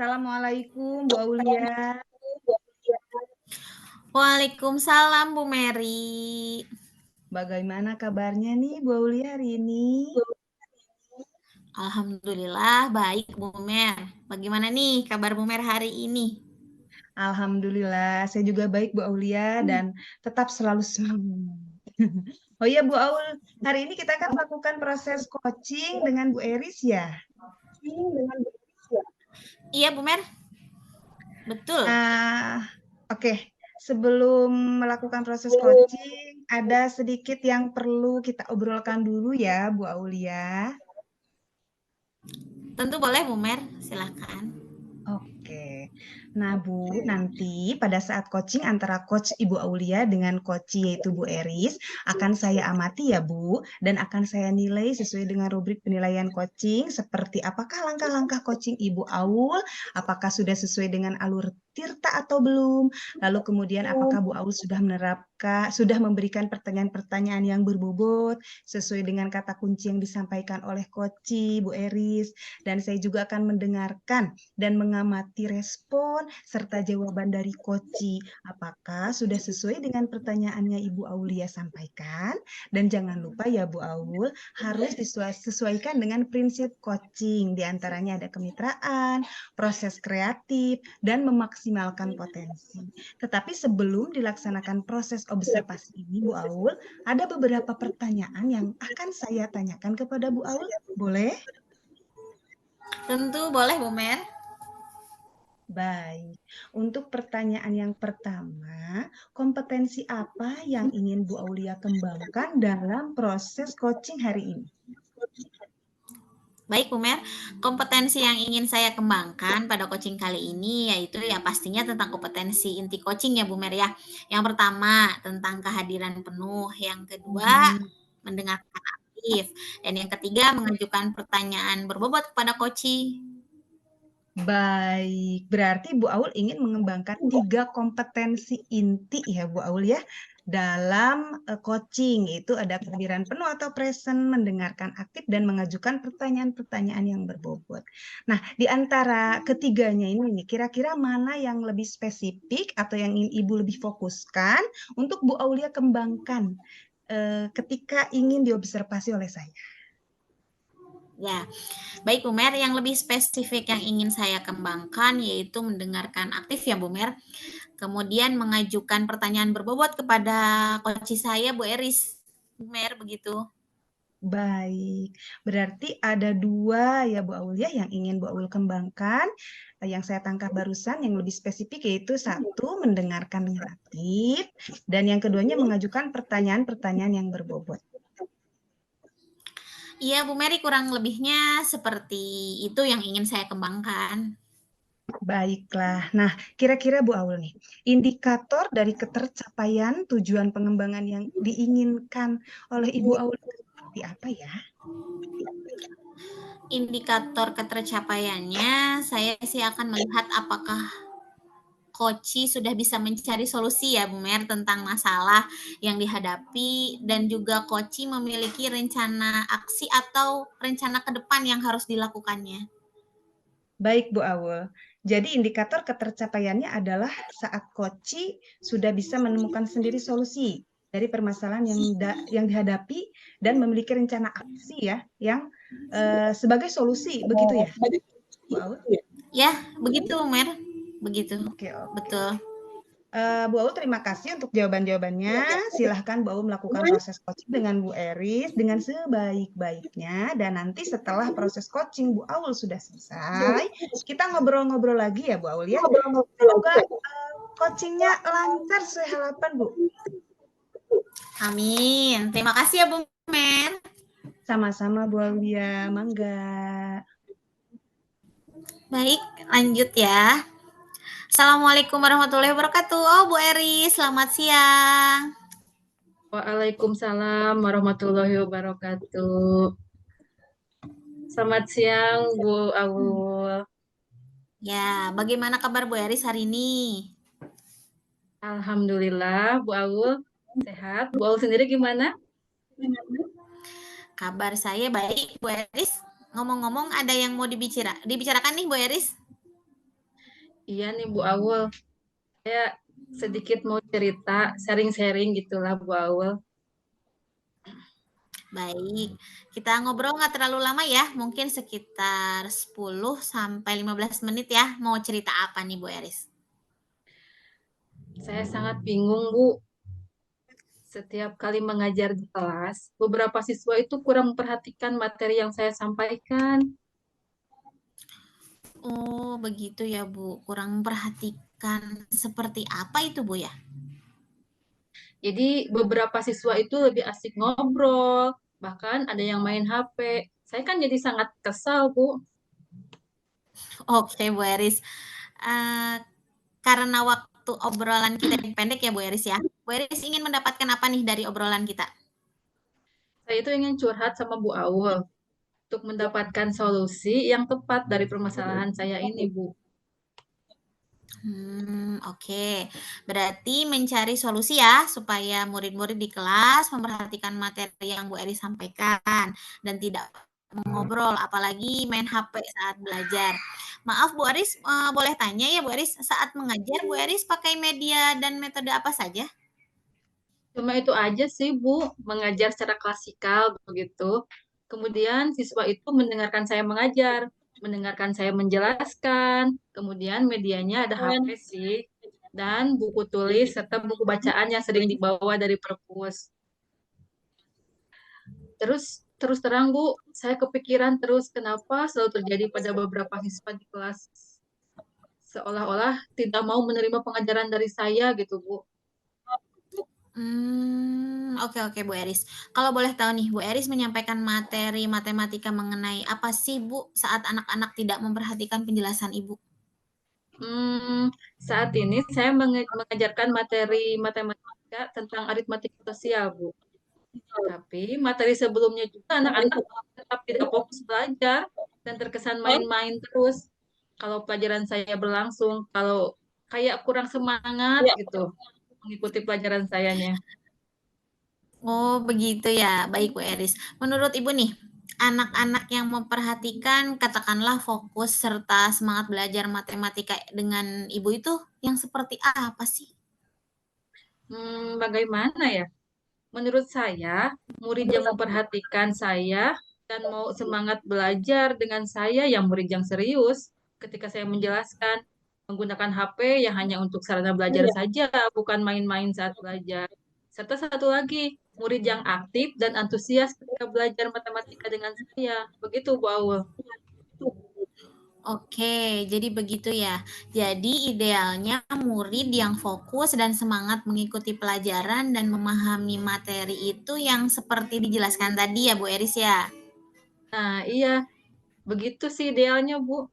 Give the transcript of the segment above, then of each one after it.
Assalamualaikum Bu Aulia. Waalaikumsalam Bu Mary. Bagaimana kabarnya nih Bu Aulia hari ini? Alhamdulillah baik Bu Mer. Bagaimana nih kabar Bu Mer hari ini? Alhamdulillah, saya juga baik Bu Aulia dan tetap selalu semangat. Oh iya Bu Aul, hari ini kita akan melakukan proses coaching dengan Bu Eris ya. Iya Bu Mer, betul. Oke. Sebelum melakukan proses coaching, ada sedikit yang perlu kita obrolkan dulu ya Bu Aulia. Tentu boleh Bu Mer, silakan. Oke. Nah, Bu, nanti pada saat coaching antara coach Ibu Aulia dengan coach yaitu Bu Eris, akan saya amati ya, Bu, dan akan saya nilai sesuai dengan rubrik penilaian coaching, seperti apakah langkah-langkah coaching Ibu Aul, apakah sudah sesuai dengan alur Tirta atau belum, lalu kemudian apakah Bu Aul sudah memberikan pertanyaan-pertanyaan yang berbobot, sesuai dengan kata kunci yang disampaikan oleh coach Bu Eris, dan saya juga akan mendengarkan dan mengamati respon serta jawaban dari Koci. Apakah sudah sesuai dengan pertanyaannya Ibu Aulia sampaikan? Dan jangan lupa ya Bu Aul, harus disesuaikan dengan prinsip coaching. Di antaranya ada kemitraan, proses kreatif, dan memaksimalkan potensi. Tetapi sebelum dilaksanakan proses observasi ini Bu Aul, ada beberapa pertanyaan yang akan saya tanyakan kepada Bu Aul. Boleh? Tentu boleh Bu Mer. Baik, untuk pertanyaan yang pertama, kompetensi apa yang ingin Bu Aulia kembangkan dalam proses coaching hari ini? Baik Bu Mer, kompetensi yang ingin saya kembangkan pada coaching kali ini yaitu ya pastinya tentang kompetensi inti coaching ya Bu Mer ya. Yang pertama tentang kehadiran penuh, yang kedua mendengarkan aktif, dan yang ketiga mengajukan pertanyaan berbobot kepada coaching. Baik, berarti Bu Aul ingin mengembangkan 3 kompetensi inti ya Bu Aul ya dalam coaching, itu ada kehadiran penuh atau present, mendengarkan aktif, dan mengajukan pertanyaan-pertanyaan yang berbobot. Nah, di antara ketiganya ini kira-kira mana yang lebih spesifik atau yang ingin Ibu lebih fokuskan untuk Bu Aulia kembangkan ketika ingin diobservasi oleh saya? Ya, baik Bu Mer, yang lebih spesifik yang ingin saya kembangkan yaitu mendengarkan aktif ya Bu Mer. Kemudian mengajukan pertanyaan berbobot kepada coach saya Bu Eris. Bu Mer begitu. Baik, berarti ada 2 ya Bu Aul ya yang ingin Bu Aul kembangkan. Yang saya tangkap barusan yang lebih spesifik yaitu 1, mendengarkan dengan aktif, dan yang keduanya mengajukan pertanyaan-pertanyaan yang berbobot. Iya Bu Mary, kurang lebihnya seperti itu yang ingin saya kembangkan. Baiklah. Nah, kira-kira Bu Aul nih, indikator dari ketercapaian tujuan pengembangan yang diinginkan oleh Ibu Aul seperti apa ya? Indikator ketercapaiannya, saya sih akan melihat apakah coach sudah bisa mencari solusi ya Bu Mer tentang masalah yang dihadapi, dan juga coach memiliki rencana aksi atau rencana ke depan yang harus dilakukannya. Baik Bu Aul, jadi indikator ketercapaiannya adalah saat coach sudah bisa menemukan sendiri solusi dari permasalahan yang dihadapi dan memiliki rencana aksi ya yang sebagai solusi, begitu ya Bu Aul? Ya, begitu Mer, begitu. Oke, oke. Betul. Bu Aul terima kasih untuk jawaban-jawabannya. Silahkan Bu Aul melakukan proses coaching dengan Bu Eris dengan sebaik-baiknya. Dan nanti setelah proses coaching Bu Aul sudah selesai, kita ngobrol-ngobrol lagi ya Bu Aul ya. Semoga coachingnya lancar sesuai harapan Bu. Amin. Terima kasih ya Bu Mer. Sama-sama Bu Aulia, mangga. Baik, lanjut ya. Assalamualaikum warahmatullahi wabarakatuh. Oh, Bu Eri, selamat siang. Waalaikumsalam warahmatullahi wabarakatuh. Selamat siang, Bu Aul. Ya, bagaimana kabar Bu Eris hari ini? Alhamdulillah, Bu Aul sehat. Bu Aul sendiri gimana? Kabar saya baik, Bu Eris. Ngomong-ngomong, ada yang mau dibicarakan nih, Bu Eris? Iya nih Bu Awul, saya sedikit mau cerita, sharing-sharing gitulah Bu Awul. Baik, kita ngobrol nggak terlalu lama ya, mungkin sekitar 10 sampai 15 menit ya. Mau cerita apa nih Bu Eris? Saya sangat bingung Bu, setiap kali mengajar di kelas, beberapa siswa itu kurang memperhatikan materi yang saya sampaikan. Oh, begitu ya Bu. Kurang memperhatikan seperti apa itu Bu ya? Jadi beberapa siswa itu lebih asik ngobrol, bahkan ada yang main HP. Saya kan jadi sangat kesal Bu. Oke Bu Eris. Eh, karena waktu obrolan kita yang pendek ya Bu Eris ya. Bu Eris ingin mendapatkan apa nih dari obrolan kita? Saya itu ingin curhat sama Bu Awul untuk mendapatkan solusi yang tepat dari permasalahan saya ini Bu. Oke. Berarti mencari solusi ya, supaya murid-murid di kelas memperhatikan materi yang Bu Eri sampaikan dan tidak mengobrol, apalagi main HP saat belajar. Maaf Bu Aris, boleh tanya ya Bu Aris, saat mengajar Bu Aris pakai media dan metode apa saja? Cuma itu aja sih, Bu, mengajar secara klasikal begitu. Kemudian siswa itu mendengarkan saya mengajar, mendengarkan saya menjelaskan. Kemudian medianya ada HP sih, dan buku tulis serta buku bacaan yang sering dibawa dari perpus. Terus terang, Bu, saya kepikiran terus kenapa selalu terjadi pada beberapa siswa di kelas seolah-olah tidak mau menerima pengajaran dari saya gitu, Bu. Oke oke Bu Eris. Kalau boleh tahu nih, Bu Eris menyampaikan materi matematika mengenai apa sih Bu saat anak-anak tidak memperhatikan penjelasan Ibu? Saat ini saya mengajarkan materi matematika tentang aritmatika sosial, Bu. Tapi materi sebelumnya juga anak-anak tetap tidak fokus belajar dan terkesan main-main terus. Kalau pelajaran saya berlangsung, kalau kayak kurang semangat gitu mengikuti pelajaran sayanya. Oh, begitu ya. Baik, Bu Eris. Menurut Ibu nih, anak-anak yang memperhatikan katakanlah fokus serta semangat belajar matematika dengan Ibu itu yang seperti apa sih? Bagaimana ya? Menurut saya, murid yang memperhatikan saya dan mau semangat belajar dengan saya yang murid yang serius ketika saya menjelaskan menggunakan HP yang hanya untuk sarana belajar saja, bukan main-main saat belajar. Serta satu lagi, murid yang aktif dan antusias ketika belajar matematika dengan saya. Begitu, Bu Aul. Oke, jadi begitu ya. Jadi idealnya murid yang fokus dan semangat mengikuti pelajaran dan memahami materi itu yang seperti dijelaskan tadi ya, Bu Eris ya. Nah, iya, begitu sih idealnya, Bu.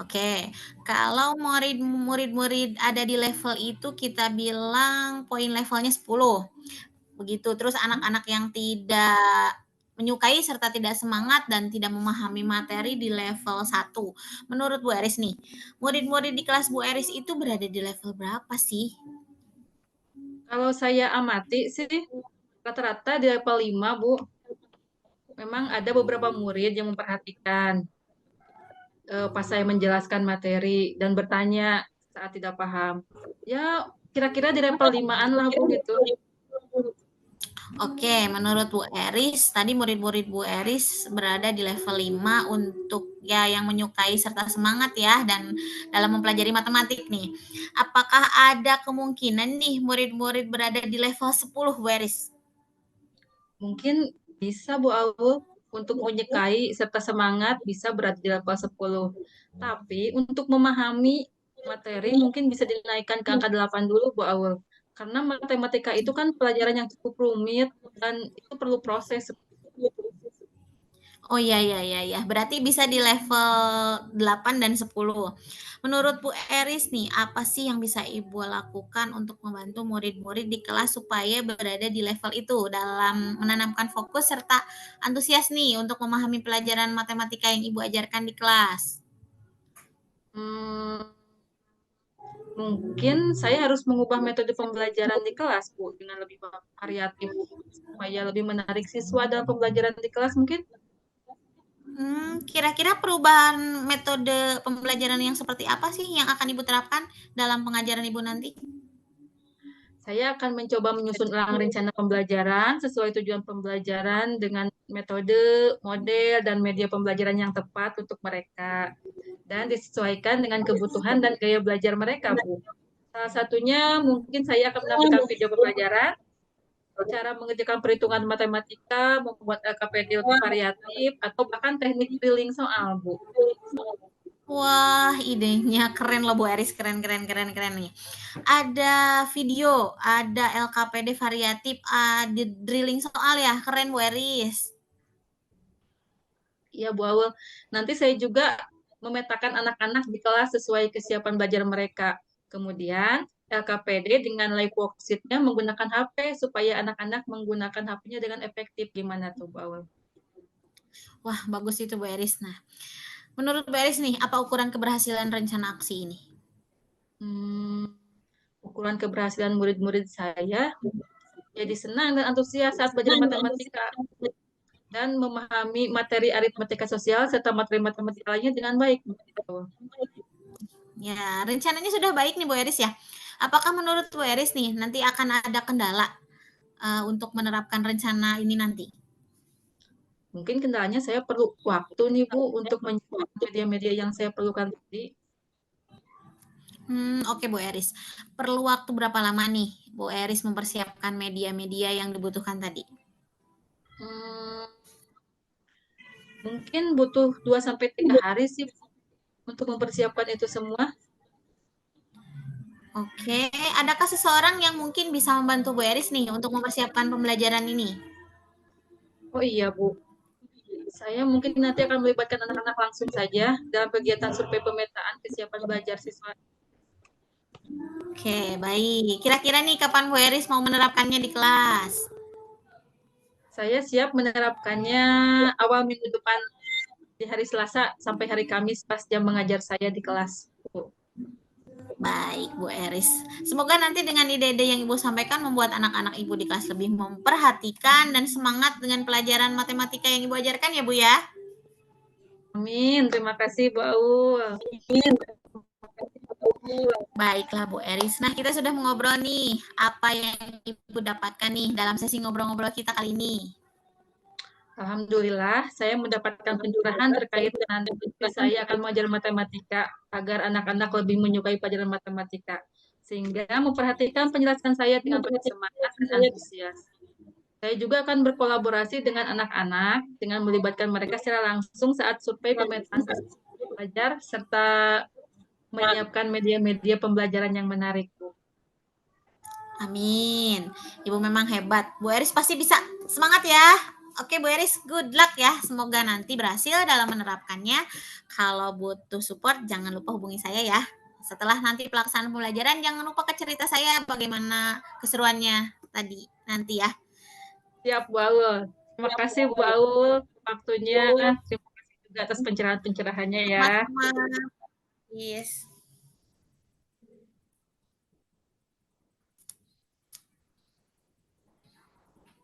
Oke, kalau murid-murid ada di level itu kita bilang poin levelnya 10. Begitu. Terus anak-anak yang tidak menyukai serta tidak semangat dan tidak memahami materi di level 1. Menurut Bu Eris nih, murid-murid di kelas Bu Eris itu berada di level berapa sih? Kalau saya amati sih, rata-rata di level 5, Bu. Memang ada beberapa murid yang memperhatikan pas saya menjelaskan materi dan bertanya saat tidak paham. Ya, kira-kira di level 5-an lah, Bu, gitu. Oke, menurut Bu Eris, tadi murid-murid Bu Eris berada di level 5 untuk ya yang menyukai serta semangat ya dan dalam mempelajari matematik nih. Apakah ada kemungkinan nih murid-murid berada di level 10 Bu Eris? Mungkin bisa, Bu Aul, untuk menyukai serta semangat bisa berada di level 10. Tapi untuk memahami materi mungkin bisa dinaikkan ke angka 8 dulu, Bu Aul. Karena matematika itu kan pelajaran yang cukup rumit dan itu perlu proses. Oh iya iya iya ya. Berarti bisa di level 8 dan 10. Menurut Bu Eris nih, apa sih yang bisa Ibu lakukan untuk membantu murid-murid di kelas supaya berada di level itu dalam menanamkan fokus serta antusias nih untuk memahami pelajaran matematika yang Ibu ajarkan di kelas? Hmm, Mungkin saya harus mengubah metode pembelajaran di kelas, Bu, dengan lebih variatif supaya lebih menarik siswa dalam pembelajaran di kelas mungkin. Kira-kira perubahan metode pembelajaran yang seperti apa sih yang akan Ibu terapkan dalam pengajaran Ibu nanti? Saya akan mencoba menyusun ulang rencana pembelajaran sesuai tujuan pembelajaran dengan metode, model, dan media pembelajaran yang tepat untuk mereka. Dan disesuaikan dengan kebutuhan dan gaya belajar mereka, Bu. Salah satunya mungkin saya akan menampilkan video pembelajaran, cara mengerjakan perhitungan matematika, membuat LKPD variatif, atau bahkan teknik drilling soal, Bu. Wah, idenya keren loh Bu Eris, keren nih. Ada video, ada LKPD variatif, ada drilling soal ya, keren Bu Eris. Iya, Bu Aul. Nanti saya juga memetakan anak-anak di kelas sesuai kesiapan belajar mereka. Kemudian LKPD dengan live worksheet-nya menggunakan HP supaya anak-anak menggunakan HP-nya dengan efektif. Gimana tuh, Bu Aul? Wah, bagus itu Bu Eris. Nah, menurut Bu Eris nih, apa ukuran keberhasilan rencana aksi ini? Ukuran keberhasilan murid-murid saya jadi senang dan antusias saat belajar matematika dan memahami materi aritmatika sosial serta materi matematika lainnya dengan baik. Ya, rencananya sudah baik nih Bu Eris ya. Apakah menurut Bu Eris nih nanti akan ada kendala untuk menerapkan rencana ini nanti? Mungkin kendalanya saya perlu waktu nih Bu untuk menyiapkan media-media yang saya perlukan tadi. Oke Bu Eris. Perlu waktu berapa lama nih Bu Eris mempersiapkan media-media yang dibutuhkan tadi? Mungkin butuh 2-3 hari sih untuk mempersiapkan itu semua. Oke, adakah seseorang yang mungkin bisa membantu Bu Eris nih untuk mempersiapkan pembelajaran ini? Oh iya Bu, saya mungkin nanti akan melibatkan anak-anak langsung saja dalam kegiatan survei pemetaan kesiapan belajar siswa. Oke, baik. Kira-kira nih kapan Bu Eris mau menerapkannya di kelas? Saya siap menerapkannya awal minggu depan di hari Selasa sampai hari Kamis pas jam mengajar saya di kelas. Baik, Bu Eris. Semoga nanti dengan ide-ide yang Ibu sampaikan membuat anak-anak Ibu di kelas lebih memperhatikan dan semangat dengan pelajaran matematika yang Ibu ajarkan ya, Bu ya. Amin. Terima kasih, Bu Aul. Baiklah, Bu Eris. Nah, kita sudah mengobrol nih. Apa yang Ibu dapatkan nih dalam sesi ngobrol-ngobrol kita kali ini? Alhamdulillah, saya mendapatkan pencerahan terkait nanti saya akan mengajar matematika agar anak-anak lebih menyukai pelajaran matematika. Sehingga memperhatikan penjelasan saya dengan penuh semangat dan antusias. Saya juga akan berkolaborasi dengan anak-anak dengan melibatkan mereka secara langsung saat survei pemetaan belajar serta menyiapkan media-media pembelajaran yang menarik. Amin. Ibu memang hebat. Bu Eris pasti bisa. Semangat ya. Oke, Bu Eris, good luck ya. Semoga nanti berhasil dalam menerapkannya. Kalau butuh support, jangan lupa hubungi saya ya. Setelah nanti pelaksanaan pembelajaran, jangan lupa ke cerita saya bagaimana keseruannya tadi nanti ya. Siap, Bu Aul. Terima kasih, Bu Aul, waktunya. Terima kasih juga atas pencerahan-pencerahannya ya. Sama-sama. Yes.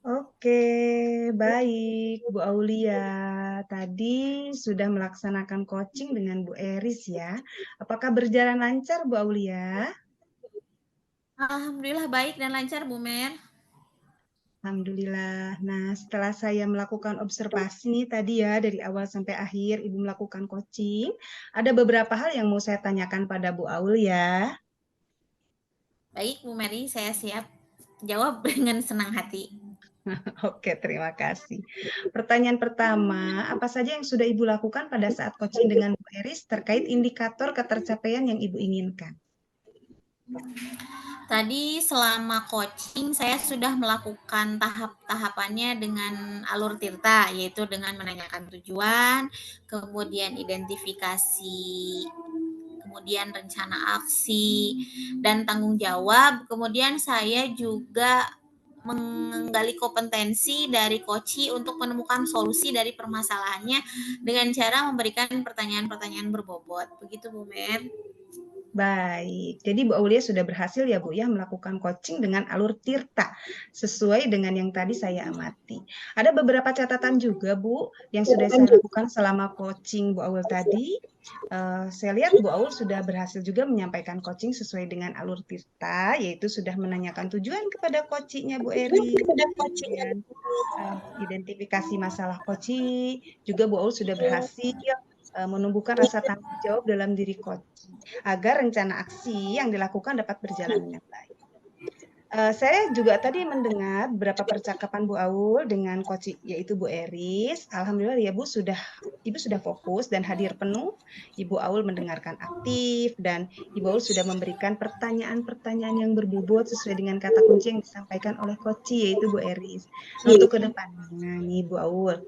Oke, baik Bu Aulia. Tadi sudah melaksanakan coaching dengan Bu Eris ya. Apakah berjalan lancar Bu Aulia? Alhamdulillah baik dan lancar Bu Mer. Alhamdulillah. Nah, setelah saya melakukan observasi nih tadi ya dari awal sampai akhir Ibu melakukan coaching, ada beberapa hal yang mau saya tanyakan pada Bu Aulia. Baik Bu Mary, saya siap jawab dengan senang hati. Oke, terima kasih. Pertanyaan pertama, apa saja yang sudah Ibu lakukan pada saat coaching dengan Bu Eris terkait indikator ketercapaian yang Ibu inginkan? Tadi selama coaching saya sudah melakukan tahap-tahapannya dengan alur Tirta, yaitu dengan menanyakan tujuan, kemudian identifikasi, kemudian rencana aksi, dan tanggung jawab. Kemudian saya juga menggali kompetensi dari Koci untuk menemukan solusi dari permasalahannya dengan cara memberikan pertanyaan-pertanyaan berbobot. Begitu Bu Mer. Baik, jadi Bu Aulia sudah berhasil ya Bu ya melakukan coaching dengan alur Tirta sesuai dengan yang tadi saya amati. Ada beberapa catatan juga Bu yang sudah saya lakukan selama coaching Bu Aul tadi. Saya lihat Bu Aul sudah berhasil juga menyampaikan coaching sesuai dengan alur Tirta, yaitu sudah menanyakan tujuan kepada coachingnya Bu Eri, kemudian identifikasi masalah coaching, juga Bu Aul sudah berhasil menumbuhkan rasa tanggung jawab dalam diri coach agar rencana aksi yang dilakukan dapat berjalan dengan baik. Saya juga tadi mendengar beberapa percakapan Bu Aul dengan coach yaitu Bu Eris. Alhamdulillah ya Bu Ibu sudah fokus dan hadir penuh. Ibu Aul mendengarkan aktif dan Ibu Aul sudah memberikan pertanyaan-pertanyaan yang berbobot sesuai dengan kata kunci yang disampaikan oleh coach yaitu Bu Eris. Nah, untuk kedepannya nih Bu Aul,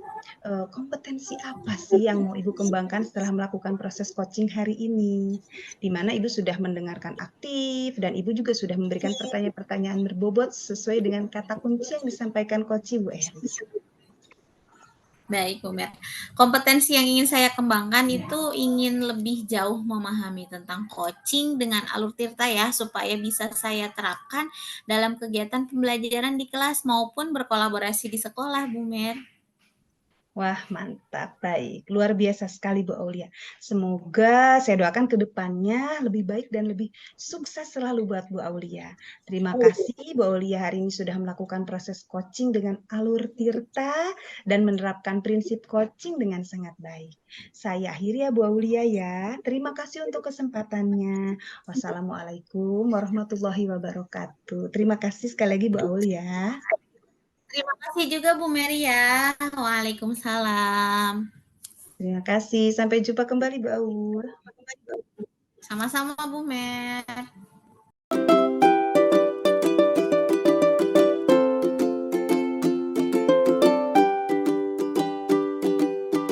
kompetensi apa sih yang mau Ibu kembangkan setelah melakukan proses coaching hari ini? Di mana Ibu sudah mendengarkan aktif dan Ibu juga sudah memberikan pertanyaan-pertanyaan berbobot sesuai dengan kata kunci yang disampaikan Coach Bu Eris. Baik, Bu Mer. Kompetensi yang ingin saya kembangkan itu ingin lebih jauh memahami tentang coaching dengan alur Tirta ya, supaya bisa saya terapkan dalam kegiatan pembelajaran di kelas maupun berkolaborasi di sekolah, Bu Mer. Wah, mantap. Baik. Luar biasa sekali, Bu Aulia. Semoga saya doakan ke depannya lebih baik dan lebih sukses selalu buat Bu Aulia. Terima kasih, Bu Aulia, hari ini sudah melakukan proses coaching dengan alur Tirta dan menerapkan prinsip coaching dengan sangat baik. Saya akhiri ya, Bu Aulia ya. Terima kasih untuk kesempatannya. Wassalamualaikum warahmatullahi wabarakatuh. Terima kasih sekali lagi, Bu Aulia. Terima kasih juga Bu Mary ya. Waalaikumsalam. Terima kasih. Sampai jumpa kembali, Bu Aul. Sama-sama Bu Mer.